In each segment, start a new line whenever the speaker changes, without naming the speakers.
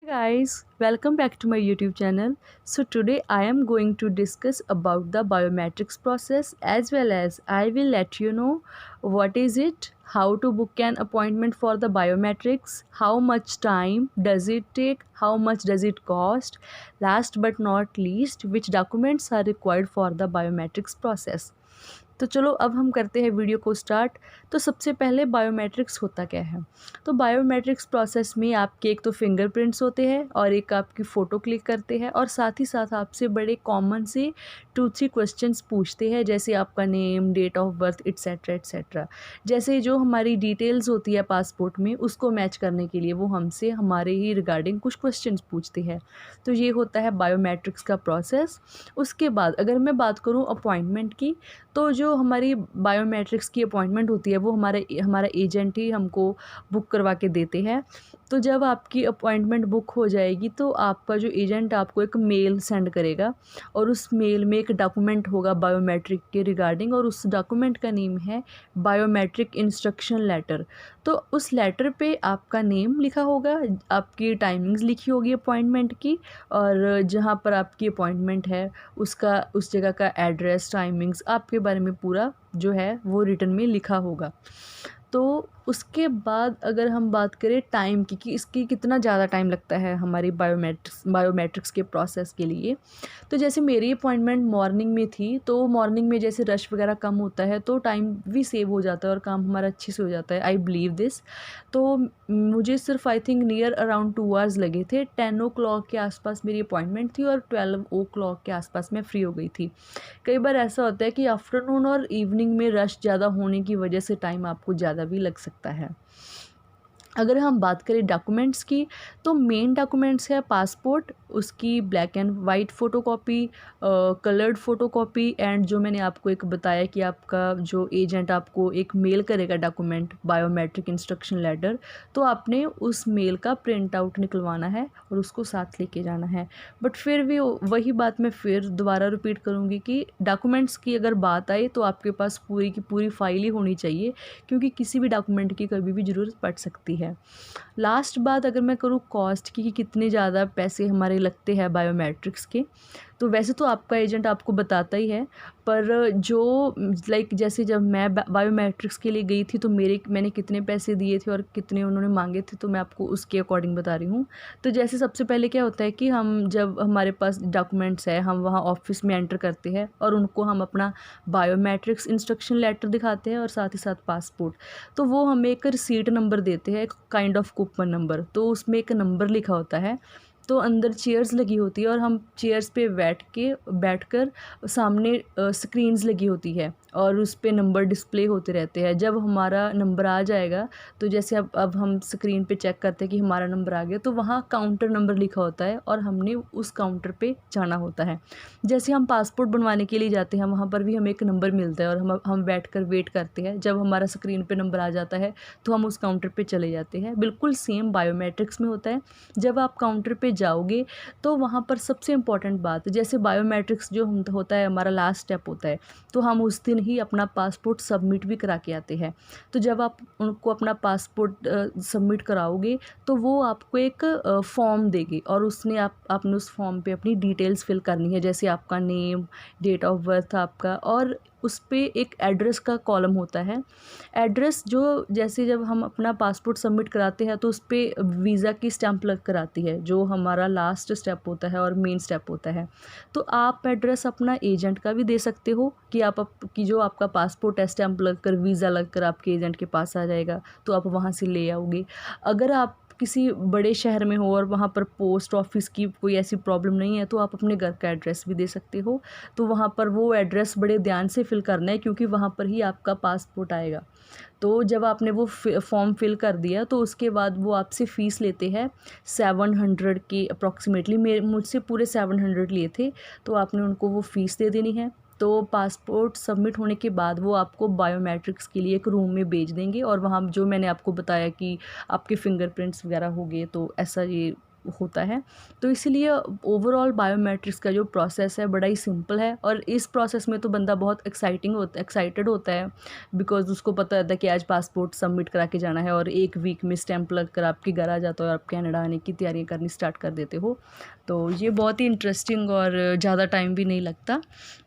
Guys, welcome back to my YouTube channel. So today I am going to discuss about the biometrics process as well as I will let you know what is it, how to book an appointment for the biometrics, how much time does it take, how much does it cost, last but not least which documents are required for the biometrics process. तो चलो अब हम करते हैं video को start. तो सबसे पहले बायोमेट्रिक्स होता क्या है। तो बायोमेट्रिक्स प्रोसेस में आपके एक तो फिंगरप्रिंट्स होते हैं और एक आपकी फ़ोटो क्लिक करते हैं और साथ ही साथ आपसे बड़े कॉमन से 2-3 क्वेश्चंस पूछते हैं, जैसे आपका name, date of birth etcetera etcetera. जैसे जो हमारी डिटेल्स होती है पासपोर्ट में उसको मैच करने के लिए वो हमसे हमारे ही रिगार्डिंग कुछ क्वेश्चंस पूछते हैं। तो ये होता है बायोमेट्रिक्स का प्रोसेस। उसके बाद अगर मैं बात करूँ अपॉइंटमेंट की, तो जो हमारी बायोमेट्रिक्स की अपॉइंटमेंट होती है वो हमारा एजेंट ही हमको बुक करवा के देते हैं। तो जब आपकी अपॉइंटमेंट बुक हो जाएगी तो आपका जो एजेंट आपको एक मेल सेंड करेगा और उस मेल में एक डॉक्यूमेंट होगा बायोमेट्रिक के रिगार्डिंग और उस डॉक्यूमेंट का नेम है बायोमेट्रिक इंस्ट्रक्शन लेटर। तो उस लेटर पे आपका नेम लिखा होगा, आपकी टाइमिंग्स लिखी होगी अपॉइंटमेंट की और जहाँ पर आपकी अपॉइंटमेंट है उसका उस जगह का एड्रेस, टाइमिंग्स, आपके बारे में पूरा जो है वो रिटन में लिखा होगा। तो उसके बाद अगर हम बात करें टाइम की कि इसकी कितना ज़्यादा टाइम लगता है हमारी बायोमेट्रिक्स के प्रोसेस के लिए। तो जैसे मेरी अपॉइंटमेंट मॉर्निंग में थी, तो मॉर्निंग में जैसे रश वगैरह कम होता है तो टाइम भी सेव हो जाता है और काम हमारा अच्छे से हो जाता है, आई बिलीव दिस। तो मुझे सिर्फ I think near around 2 hours लगे थे। 10 ओ क्लॉक के आसपास मेरी अपॉइंटमेंट थी और 12 ओ क्लॉक के आसपास मैं फ्री हो गई थी। कई बार ऐसा होता है कि आफ्टरनून और इवनिंग में रश ज़्यादा होने की वजह से टाइम आपको ज़्यादा भी लग सकता है। अगर हम बात करें डॉक्यूमेंट्स की, तो मेन डॉक्यूमेंट्स है पासपोर्ट, उसकी black and white photocopy, coloured photocopy and जो मैंने आपको एक बताया कि आपका जो एजेंट आपको एक मेल करेगा डॉक्यूमेंट बायोमेट्रिक इंस्ट्रक्शन लेटर, तो आपने उस मेल का प्रिंट आउट निकलवाना है और उसको साथ लेके जाना है। बट फिर भी वही बात मैं फिर दोबारा रिपीट करूँगी कि डॉक्यूमेंट्स की अगर बात आए तो आपके पास पूरी की पूरी फाइल ही होनी चाहिए, क्योंकि किसी भी डॉक्यूमेंट की कभी भी ज़रूरत पड़ सकती है। लास्ट बात अगर मैं करूँ कॉस्ट की कि कितने ज़्यादा पैसे हमारे लगते हैं बायोमेट्रिक्स के, तो वैसे तो आपका एजेंट आपको बताता ही है, पर जो लाइक जैसे जब मैं बायोमेट्रिक्स के लिए गई थी तो मैंने कितने पैसे दिए थे और कितने उन्होंने मांगे थे, तो मैं आपको उसके अकॉर्डिंग बता रही हूँ। तो जैसे सबसे पहले क्या होता है कि हम जब हमारे पास डॉक्यूमेंट्स है हम वहाँ ऑफिस में एंटर करते हैं और उनको हम अपना बायोमेट्रिक्स इंस्ट्रक्शन लेटर दिखाते हैं और साथ ही साथ पासपोर्ट। तो वो हमें एक रिसीट नंबर देते हैं, एक काइंड ऑफ कूपन नंबर। तो उसमें एक नंबर लिखा होता है, तो अंदर चेयर्स लगी होती है और हम चेयर्स पे बैठकर सामने स्क्रीन्स लगी होती है और उस पे नंबर डिस्प्ले होते रहते हैं। जब हमारा नंबर आ जाएगा, तो जैसे अब हम स्क्रीन पे चेक करते हैं कि हमारा नंबर आ गया, तो वहाँ काउंटर नंबर लिखा होता है और हमने उस काउंटर पे जाना होता है। जैसे हम पासपोर्ट बनवाने के लिए जाते हैं, वहाँ पर भी हमें एक नंबर मिलता है और हम बैठकर वेट करते हैं। जब हमारा स्क्रीन पे नंबर आ जाता है तो हम उस काउंटर पे चले जाते हैं। बिल्कुल सेम बायोमेट्रिक्स में होता है। जब आप काउंटर पे जाओगे तो वहाँ पर सबसे इम्पॉर्टेंट बात, जैसे बायोमेट्रिक्स जो होता है हमारा लास्ट स्टेप होता है, तो हम उस दिन ही अपना पासपोर्ट सबमिट भी करा के आते हैं। तो जब आप उनको अपना पासपोर्ट सबमिट कराओगे तो वो आपको एक फॉर्म देगी और आपने उस फॉर्म पे अपनी डिटेल्स फिल करनी है, जैसे आपका नेम, डेट ऑफ बर्थ आपका, और उस पे एक एड्रेस का कॉलम होता है। एड्रेस जो जैसे जब हम अपना पासपोर्ट सबमिट कराते हैं तो उस पर वीज़ा की स्टैंप लग कर आती है, जो हमारा लास्ट स्टेप होता है और मेन स्टेप होता है। तो आप एड्रेस अपना एजेंट का भी दे सकते हो कि कि जो आपका पासपोर्ट है स्टैंप लग कर, वीज़ा लग कर आपके एजेंट के पास आ जाएगा, तो आप वहाँ से ले आओगे। अगर आप किसी बड़े शहर में हो और वहाँ पर पोस्ट ऑफिस की कोई ऐसी प्रॉब्लम नहीं है, तो आप अपने घर का एड्रेस भी दे सकते हो। तो वहाँ पर वो एड्रेस बड़े ध्यान से फिल करना है, क्योंकि वहाँ पर ही आपका पासपोर्ट आएगा। तो जब आपने वो फॉर्म फिल कर दिया तो उसके बाद वो आपसे फ़ीस लेते हैं 700 के अप्रॉक्सीमेटली। मुझसे पूरे 700 लिए थे, तो आपने उनको वो फ़ीस दे देनी है। तो पासपोर्ट सबमिट होने के बाद वो आपको बायोमेट्रिक्स के लिए एक रूम में भेज देंगे और वहाँ जो मैंने आपको बताया कि आपके फिंगरप्रिंट्स वगैरह हो गए, तो ऐसा ये होता है। तो इसीलिए ओवरऑल बायोमेट्रिक्स का जो प्रोसेस है बड़ा ही सिंपल है, और इस प्रोसेस में तो बंदा बहुत एक्साइटेड होता है, बिकॉज उसको पता होता है कि आज पासपोर्ट सबमिट करा के जाना है और 1 वीक में स्टैंप लग कर आपके घर आ जाता है और आप कनाडा आने की तैयारियाँ करनी स्टार्ट कर देते हो। तो ये बहुत ही इंटरेस्टिंग और ज़्यादा टाइम भी नहीं लगता।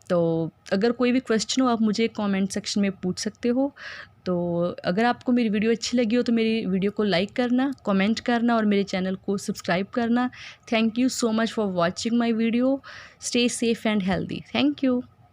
तो अगर कोई भी क्वेश्चन हो आप मुझे कमेंट सेक्शन में पूछ सकते हो। तो अगर आपको मेरी वीडियो अच्छी लगी हो तो मेरी वीडियो को लाइक करना, कमेंट करना और मेरे चैनल को सब्सक्राइब करना। Thank you so much for watching my video. Stay safe and healthy. Thank you.